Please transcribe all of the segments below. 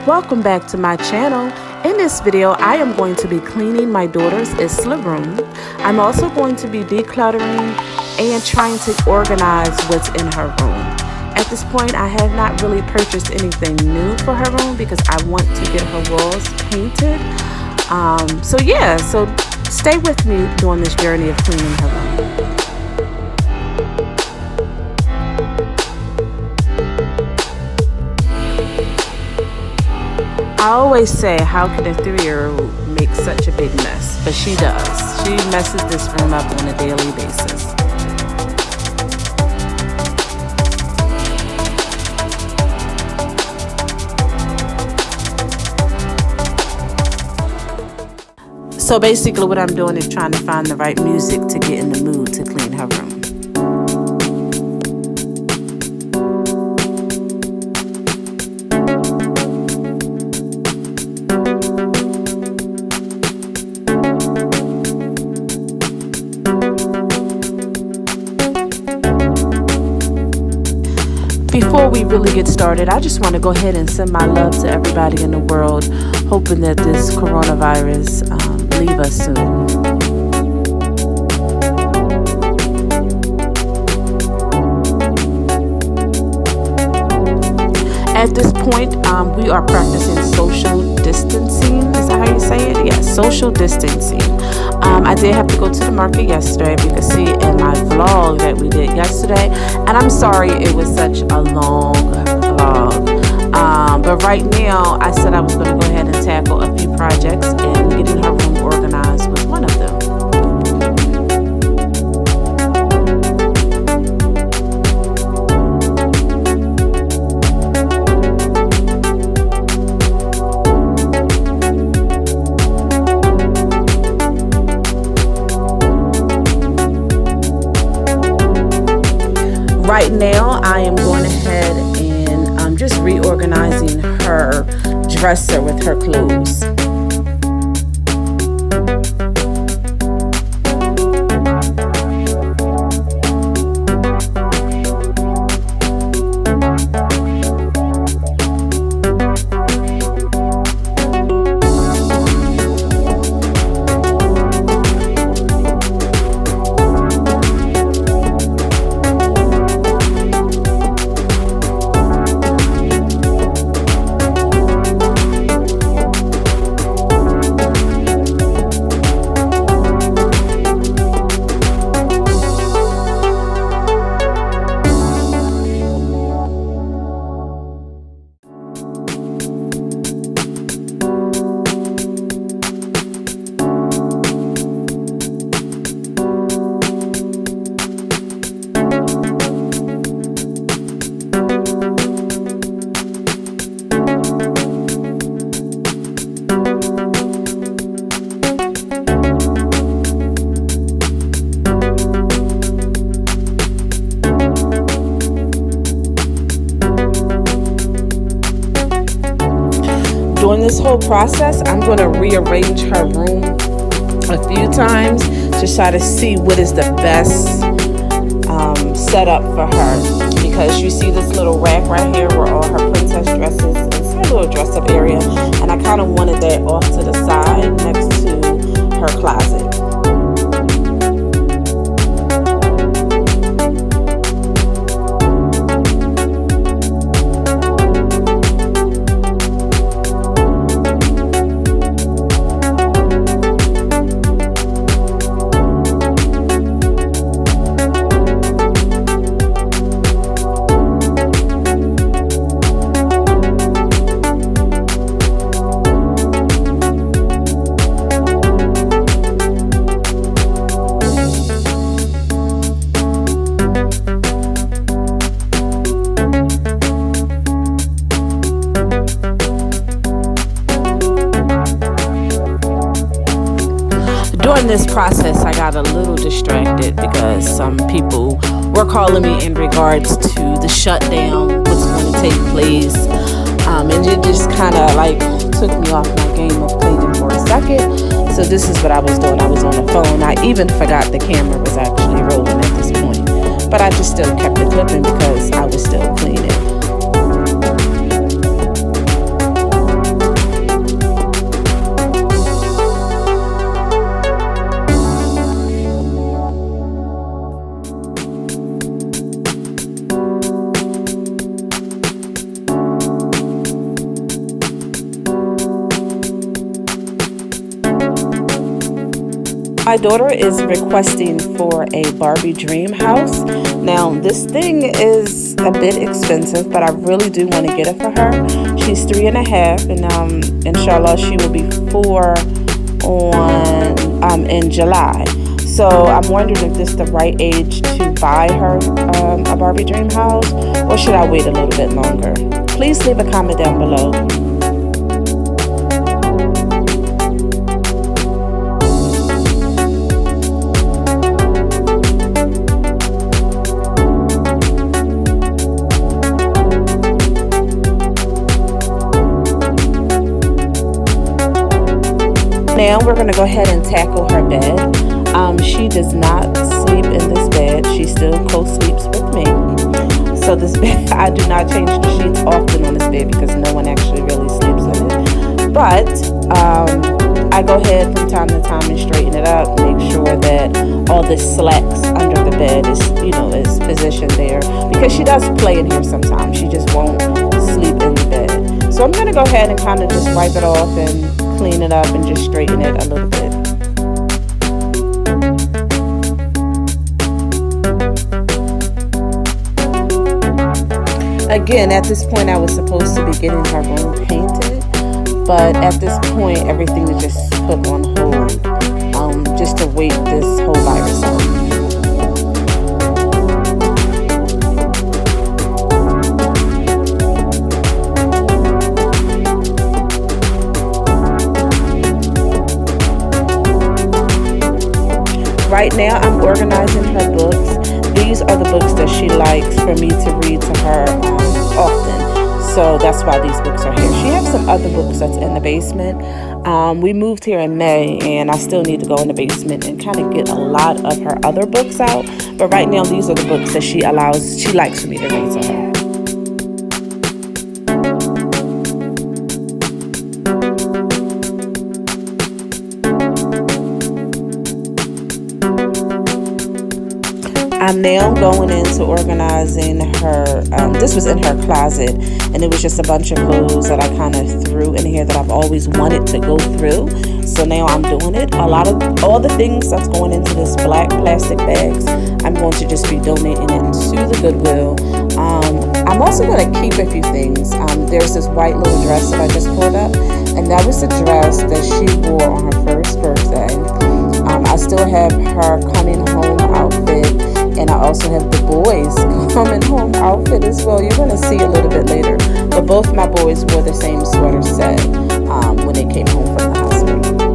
Welcome back to my channel. In this video, I am going to be cleaning my daughter's Isla room. I'm also going to be decluttering and trying to organize what's in her room. At this point, I have not really purchased anything new for her room because I want to get her walls painted. So stay with me during this journey of cleaning her room. I always say, how can a 3-year-old make such a big mess? But she does. She messes this room up on a daily basis. So basically what I'm doing is trying to find the right music to get in the mood to clean her room. Before we really get started, I just want to go ahead and send my love to everybody in the world, hoping that this coronavirus leave us soon. At this point, we are practicing social distancing. Is that how you say it? Yes, social distancing. I did have to go to the market yesterday. You can see in my vlog that we did yesterday. And I'm sorry it was such a long vlog. But right now, I said I was going to go ahead and tackle a few projects and getting her room organized was one of them. Right now, I am going ahead and I'm just reorganizing her dresser with her clothes. During this whole process, I'm going to rearrange her room a few times to try to see what is the best setup for her. Because you see this little rack right here where all her princess dresses, it's her little dress up area, and I kind of wanted that off to the side next to her closet. During this process, I got a little distracted because some people were calling me in regards to the shutdown, what's going to take place, and it just kind of like took me off my game of cleaning for a second. So this is what I was doing. I was on the phone. I even forgot the camera was actually rolling at this point, but I just still kept it clipping because I was still cleaning. My daughter is requesting for a Barbie dream house. Now, this thing is a bit expensive, but I really do want to get it for her. She's 3.5, and inshallah, she will be 4 in July. So I'm wondering if this is the right age to buy her a Barbie dream house, or should I wait a little bit longer? Please leave a comment down below. Now we're going to go ahead and tackle her bed. She does not sleep in this bed. She still co-sleeps with me. So this bed, I do not change the sheets often on this bed because no one actually really sleeps in it. But I go ahead from time to time and straighten it up, make sure that all the slacks under the bed is positioned there, because she does play in here sometimes. She just won't sleep in the bed. So I'm going to go ahead and kind of just wipe it off and clean it up and just straighten it a little bit. Again, at this point I was supposed to be getting her room painted, but at this point everything is just put on hold, just to wait this whole virus out. Right now I'm organizing her books. These are the books that she likes for me to read to her often. So that's why these books are here. She has some other books that's in the basement. We moved here in May, and I still need to go in the basement and kind of get a lot of her other books out. But right now these are the books that she likes for me to read to her. I'm now going into organizing her, this was in her closet, and it was just a bunch of clothes that I kind of threw in here that I've always wanted to go through. So now I'm doing it. All the things that's going into this black plastic bags, I'm going to just be donating it to the Goodwill. I'm also going to keep a few things. There's this white little dress that I just pulled up, and that was the dress that she wore on her first birthday. I still have her coming home outfit, and I also have the boys' coming home outfit as well. You're going to see a little bit later. But both my boys wore the same sweater set when they came home from the hospital.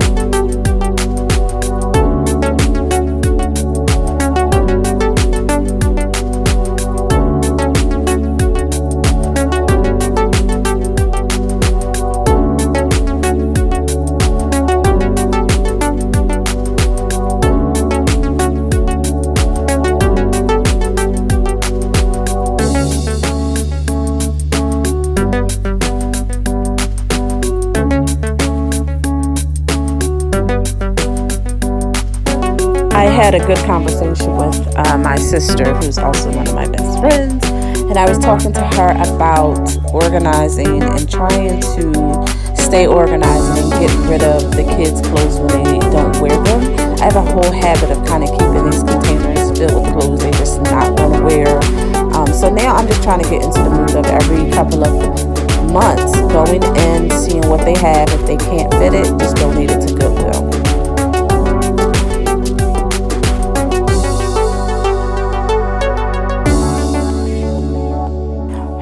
I had a good conversation with my sister, who's also one of my best friends, and I was talking to her about organizing and trying to stay organized and get rid of the kids' clothes when they don't wear them. I have a whole habit of kind of keeping these containers filled with clothes they just not want to wear. So now I'm just trying to get into the mood of every couple of months going in, seeing what they have. If they can't fit it, just donate it to Goodwill.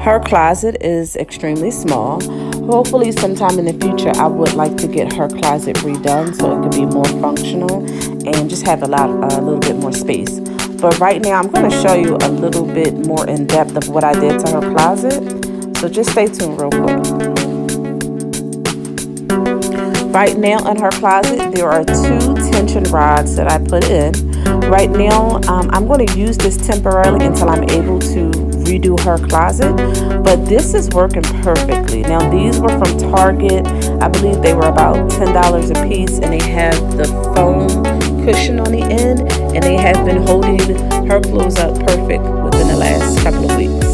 Her closet is extremely small. Hopefully sometime in the future I would like to get her closet redone so it can be more functional and just have a little bit more space. But right now I'm going to show you a little bit more in depth of what I did to her closet. So just stay tuned real quick. Right now in her closet there are 2 tension rods that I put in. Right now I'm going to use this temporarily until I'm able to redo her closet, but this is working perfectly. Now these were from Target. I believe they were about $10 a piece, and they have the foam cushion on the end, and they have been holding her clothes up perfect within the last couple of weeks.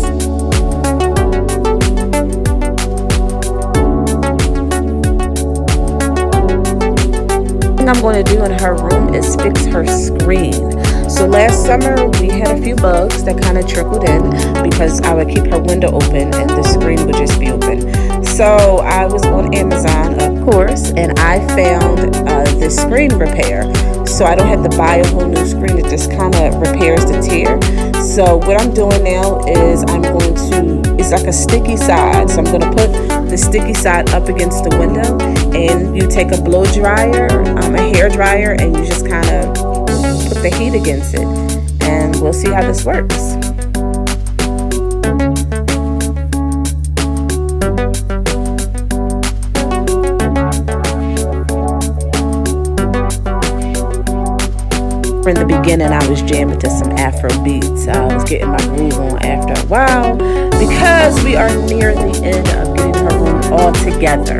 I'm going to do in her room is fix her screen. So last summer we had a few bugs that kind of trickled in because I would keep her window open and the screen would just be open. So I was on Amazon, of course, and I found this screen repair. So I don't have to buy a whole new screen. It just kind of repairs the tear. So what I'm doing now is it's like a sticky side. So I'm going to put the sticky side up against the window, and you take a blow dryer, a hair dryer, and you just kind of put the heat against it. And we'll see how this works. In the beginning, I was jamming to some Afro beats. I was getting my groove on after a while because we are near the end of getting her room all together.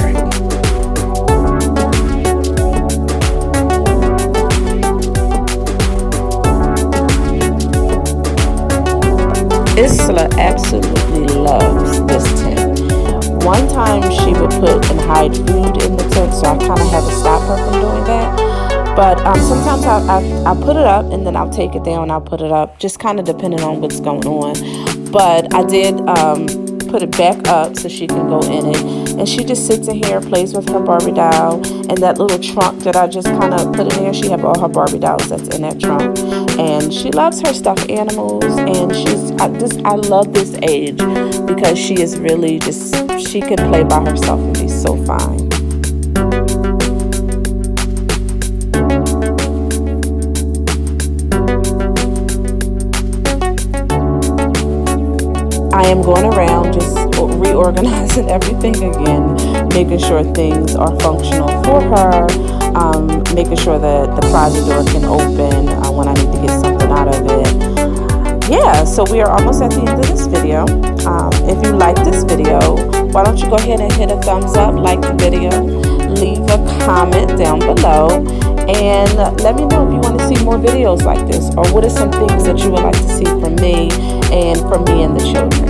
Isla absolutely loves this tent. One time she would put and hide food in the tent, so I kind of had to stop her from doing that. But sometimes I put it up and then I'll take it down, I'll put it up, just kind of depending on what's going on. But I did put it back up so she can go in it. And she just sits in here, plays with her Barbie doll. And that little trunk that I just kind of put in there, she have all her Barbie dolls that's in that trunk. And she loves her stuffed animals. And I love this age because she is really she can play by herself and be so fine. I am going around just reorganizing everything again, making sure things are functional for her, making sure that the closet door can open when I need to get something out of it. Yeah, so we are almost at the end of this video. If you like this video, why don't you go ahead and hit a thumbs up, like the video, leave a comment down below, and let me know if you want to see more videos like this, or what are some things that you would like to see from me and from me and the children.